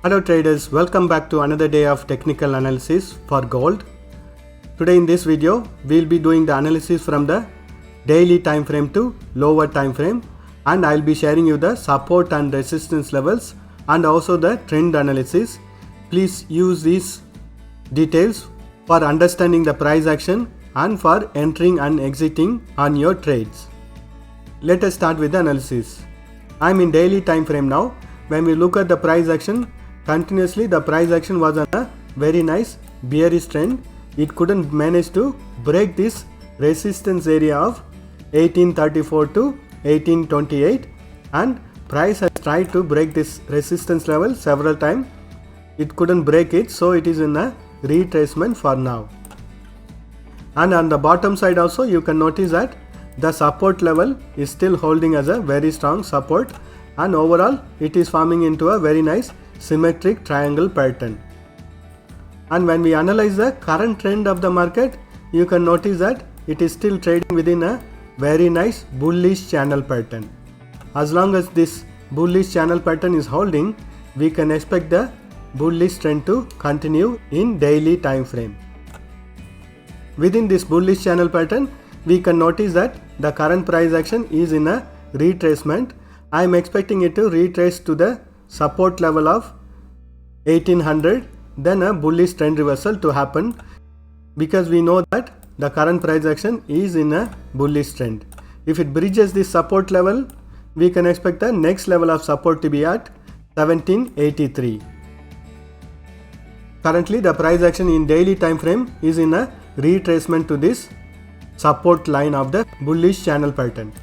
Hello traders, welcome back to another day of technical analysis for gold. Today in this video, we'll be doing the analysis from the daily time frame to lower time frame, and I'll be sharing you the support and resistance levels and also the trend analysis. Please use these details for understanding the price action and for entering and exiting on your trades. Let us start with the analysis. I'm in daily time frame now. When we look at the price action, continuously the price action was on a very nice bearish trend. It couldn't manage to break this resistance area of 1834 to 1828, and price has tried to break this resistance level several times. It couldn't break it, so it is in a retracement for now. And on the bottom side also you can notice that the support level is still holding as a very strong support, and overall it is forming into a very nice symmetric triangle pattern. And when we analyze the current trend of the market, you can notice that it is still trading within a very nice bullish channel pattern. As long as this bullish channel pattern is holding, we can expect the bullish trend to continue in daily time frame. Within this bullish channel pattern, we can notice that the current price action is in a retracement. I am expecting it to retrace to the support level of 1800, then a bullish trend reversal to happen, because we know that the current price action is in a bullish trend. If it bridges this support level, we can expect the next level of support to be at 1783. Currently the price action in daily time frame is in a retracement to this support line of the bullish channel pattern.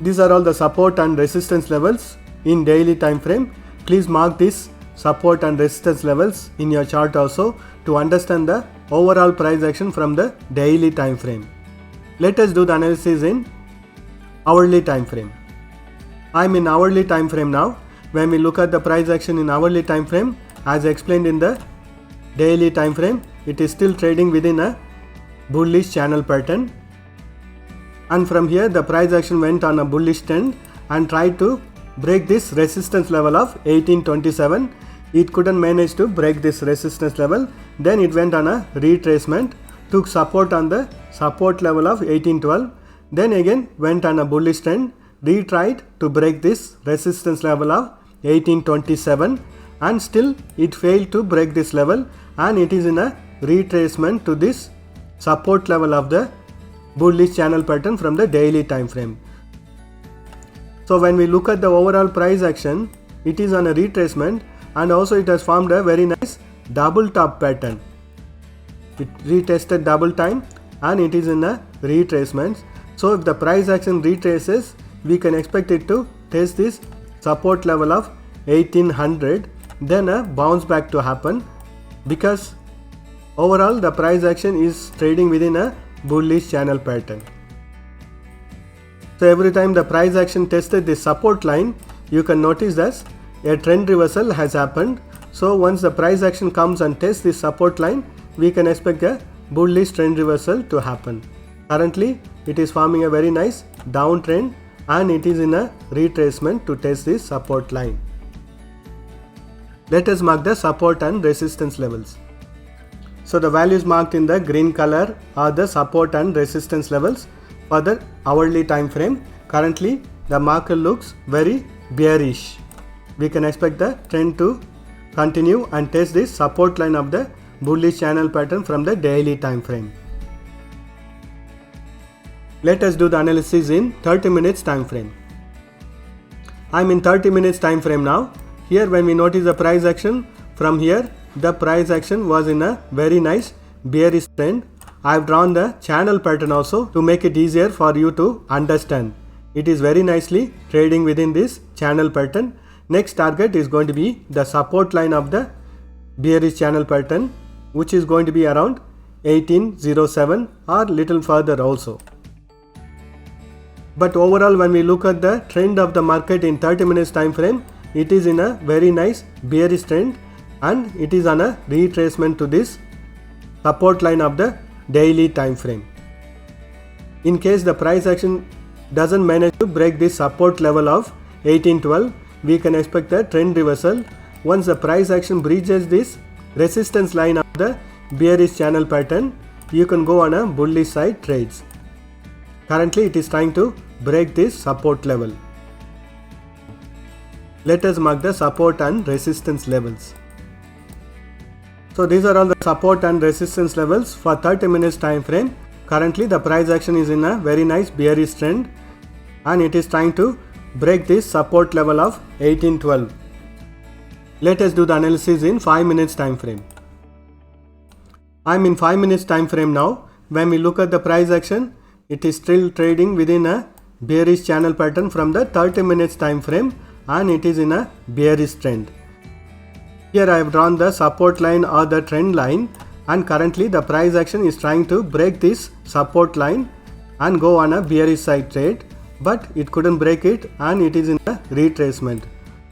These are all the support and resistance levels in daily time frame. Please mark this support and resistance levels in your chart also to understand the overall price action from the daily time frame. Let us do the analysis in hourly time frame. I am in hourly time frame now. When we look at the price action in hourly time frame, as explained in the daily time frame, it is still trading within a bullish channel pattern, and from here the price action went on a bullish trend and tried to break this resistance level of 1827. It couldn't manage to break this resistance level. Then it went on a retracement, took support on the support level of 1812, then again went on a bullish trend, retried to break this resistance level of 1827, and still it failed to break this level, and it is in a retracement to this support level of the bullish channel pattern from the daily time frame. So when we look at the overall price action, it is on a retracement, and also it has formed a very nice double top pattern. It retested double time and it is in a retracement. So if the price action retraces, we can expect it to test this support level of 1800, then a bounce back to happen, because overall the price action is trading within a bullish channel pattern. So every time the price action tested this support line, you can notice that a trend reversal has happened. So once the price action comes and tests this support line, we can expect a bullish trend reversal to happen. Currently it is forming a very nice downtrend, and it is in a retracement to test this support line. Let us mark the support and resistance levels. So the values marked in the green color are the support and resistance levels for the hourly time frame. Currently the market looks very bearish. We can expect the trend to continue and test this support line of the bullish channel pattern from the daily time frame. Let us do the analysis in 30 minutes time frame. I am in 30 minutes time frame now. Here when we notice the price action, from here the price action was in a very nice bearish trend. I have drawn the channel pattern also to make it easier for you to understand. It is very nicely trading within this channel pattern. Next target is going to be the support line of the bearish channel pattern, which is going to be around 1807 or little further also. But overall when we look at the trend of the market in 30 minutes time frame, it is in a very nice bearish trend, and it is on a retracement to this support line of the daily time frame. In case the price action doesn't manage to break this support level of 1812, we can expect a trend reversal. Once the price action breaches this resistance line of the bearish channel pattern, you can go on a bullish side trades. Currently it is trying to break this support level. Let us mark the support and resistance levels. So these are all the support and resistance levels for 30 minutes time frame. Currently the price action is in a very nice bearish trend and it is trying to break this support level of 1812. Let us do the analysis in 5 minutes time frame. I am in 5 minutes time frame now. When we look at the price action, it is still trading within a bearish channel pattern from the 30 minutes time frame and it is in a bearish trend. Here I have drawn the support line or the trend line, and currently the price action is trying to break this support line and go on a bearish side trade, but it couldn't break it and it is in a retracement.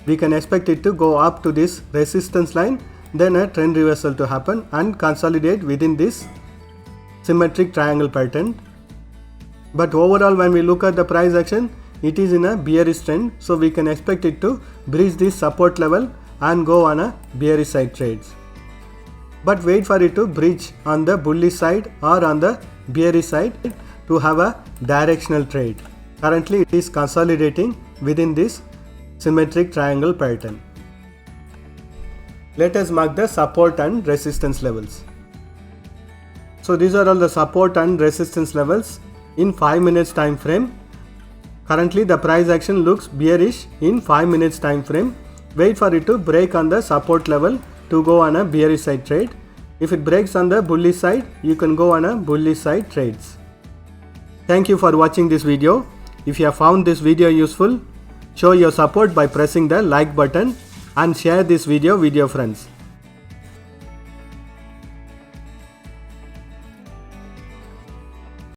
We can expect it to go up to this resistance line, then a trend reversal to happen and consolidate within this symmetric triangle pattern. But overall, when we look at the price action, it is in a bearish trend, so we can expect it to breach this support level and go on a bearish side trades. But wait for it to breach on the bullish side or on the bearish side to have a directional trade. Currently it is consolidating within this symmetric triangle pattern. Let us mark the support and resistance levels. So these are all the support and resistance levels in 5 minutes time frame. Currently the price action looks bearish in 5 minutes time frame. Wait for it to break on the support level to go on a bearish side trade. If it breaks on the bullish side, you can go on a bullish side trades. Thank you for watching this video. If you have found this video useful, show your support by pressing the like button and share this video with your friends.